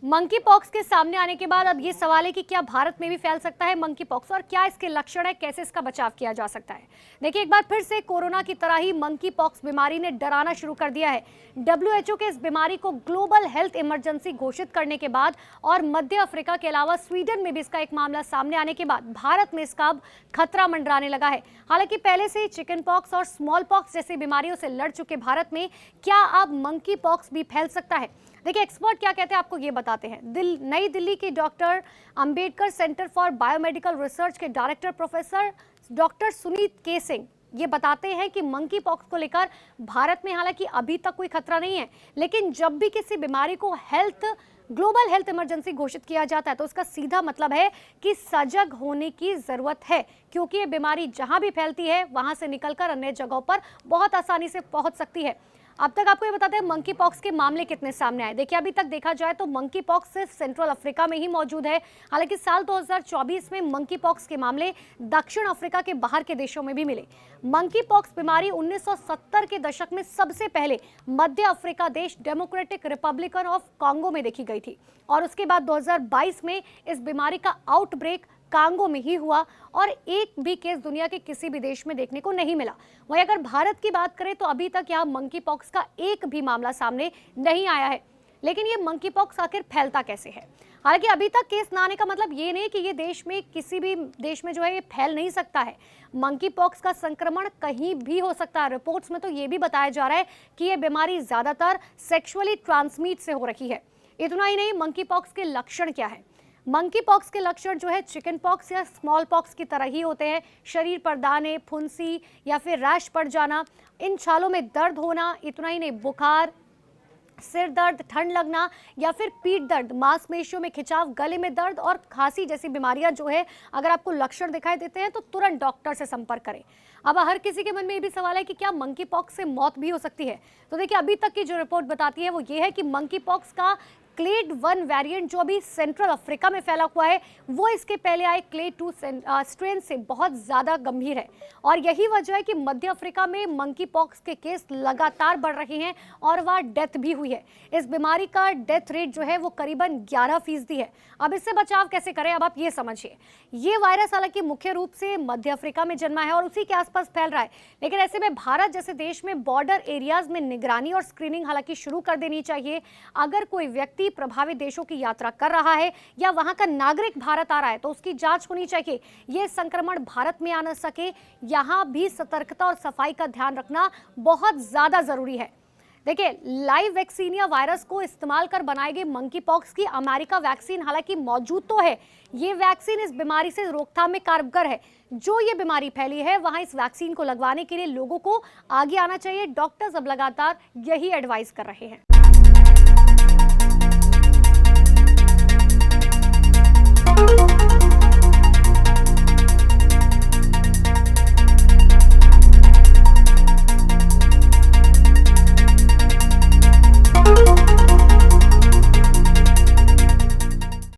Monkey pox के सामने आने के बाद अब ये सवाल है कि क्या भारत में भी फैल सकता है मंकी पॉक्स और क्या इसके लक्षण है, कैसे इसका बचाव किया जा सकता है। देखिए, एक बार फिर से कोरोना की तरह ही मंकी पॉक्स बीमारी ने डराना शुरू कर दिया है। WHO के इस बीमारी को ग्लोबल हेल्थ इमरजेंसी घोषित करने के बाद और मध्य अफ्रीका के अलावा स्वीडन में भी इसका एक मामला सामने आने के बाद भारत में इसका अब खतरा मंडराने लगा है। हालांकि पहले से ही चिकन पॉक्स और स्मॉल पॉक्स जैसी बीमारियों से लड़ चुके भारत में क्या अब मंकी पॉक्स भी फैल सकता है। देखिए, एक्सपर्ट क्या कहते हैं आपको ये बताते हैं। नई दिल्ली के doctor Ambedkar centre for biomedical research के डायरेक्टर प्रोफेसर डॉक्टर सुनीत के सिंह ये बताते हैं कि मंकी पॉक्स को लेकर भारत में हालांकि अभी तक कोई खतरा नहीं है, लेकिन जब भी किसी बीमारी को ग्लोबल हेल्थ इमरजेंसी घोषित किया जाता है तो उसका सीधा मतलब है कि सजग होने की जरूरत है, क्योंकि ये बीमारी जहां भी फैलती है वहां से निकलकर अन्य जगहों पर बहुत आसानी से पहुंच सकती है। अब तक आपको ये बताते हैं मंकी पॉक्स के मामले कितने सामने आए। देखिए, अभी तक देखा जाए तो मंकी पॉक्स सिर्फ सेंट्रल अफ्रीका में ही मौजूद है। हालांकि साल 2024 में मंकी पॉक्स के मामले दक्षिण अफ्रीका के बाहर के देशों में भी मिले। मंकी पॉक्स बीमारी 1970 के दशक में सबसे पहले मध्य अफ्रीका देश डेमोक्रेटिक रिपब्लिक ऑफ कांगो में देखी गई थी और उसके बाद 2022 में इस बीमारी का आउटब्रेक कांगो में ही हुआ और एक भी केस दुनिया के किसी भी देश में देखने को नहीं मिला। वहीं अगर भारत की बात करें तो अभी तक यहाँ मंकी पॉक्स का एक भी मामला सामने नहीं आया है। लेकिन ये मंकी पॉक्स आखिर फैलता कैसे है? हालांकि अभी तक केस ना आने का मतलब ये नहीं कि ये देश में किसी भी देश में जो है ये फैल नहीं सकता है। मंकी पॉक्स का संक्रमण कहीं भी हो सकता है। रिपोर्ट्स में तो ये भी बताया जा रहा है कि ये बीमारी ज्यादातर सेक्सुअली ट्रांसमिट से हो रही है। इतना ही नहीं, मंकी पॉक्स के लक्षण क्या है? मंकी पॉक्स के लक्षण जो है चिकन पॉक्स या स्मॉल पॉक्स की तरह ही होते हैं। शरीर पर दाने, फुंसी या फिर रैश पड़ जाना, इन छालों में दर्द होना, इतना ही नहीं बुखार, सिर दर्द, ठंड लगना या फिर पीठ दर्द, मांसपेशियों में खिंचाव, गले में दर्द और खांसी जैसी बीमारियां जो है अगर आपको लक्षण दिखाई देते हैं तो तुरंत डॉक्टर से संपर्क करें। अब हर किसी के मन में ये भी सवाल है कि क्या मंकी पॉक्स से मौत भी हो सकती है? तो देखिए, अभी तक की जो रिपोर्ट बताती है वो ये है कि मंकी पॉक्स का क्लेड 1 वेरिएंट जो अभी सेंट्रल अफ्रीका में फैला हुआ है वो इसके पहले आए क्लेड 2 स्ट्रेन से बहुत ज़्यादा गंभीर है और यही वजह है कि मध्य अफ्रीका में मंकी पॉक्स के केस लगातार बढ़ रहे हैं और वह डेथ भी हुई है। इस बीमारी का डेथ रेट जो है वो करीबन 11% है। अब इससे बचाव कैसे करें, अब आप ये समझिए। ये वायरस हालांकि मुख्य रूप से मध्य अफ्रीका में जन्मा है और उसी के आसपास फैल रहा है, लेकिन ऐसे में भारत जैसे देश में बॉर्डर एरियाज में निगरानी और स्क्रीनिंग हालांकि शुरू कर देनी चाहिए। अगर कोई व्यक्ति प्रभावित देशों की यात्रा कर रहा है या वहां का नागरिक भारत आ रहा है तो उसकी जांच होनी चाहिए। यह संक्रमण भारत में आ न सके, यहां भी सतर्कता और सफाई का ध्यान रखना बहुत ज्यादा जरूरी है। देखिए, लाइव वैक्सीनिया वायरस को इस्तेमाल कर बनाई गई मंकी पॉक्स की अमेरिका वैक्सीन हालांकि मौजूद तो है। ये वैक्सीन इस बीमारी से रोकथाम में कारगर है। जो ये बीमारी फैली है वहां इस वैक्सीन को लगवाने के लिए लोगों को आगे आना चाहिए। डॉक्टर्स अब लगातार यही एडवाइस कर रहे हैं।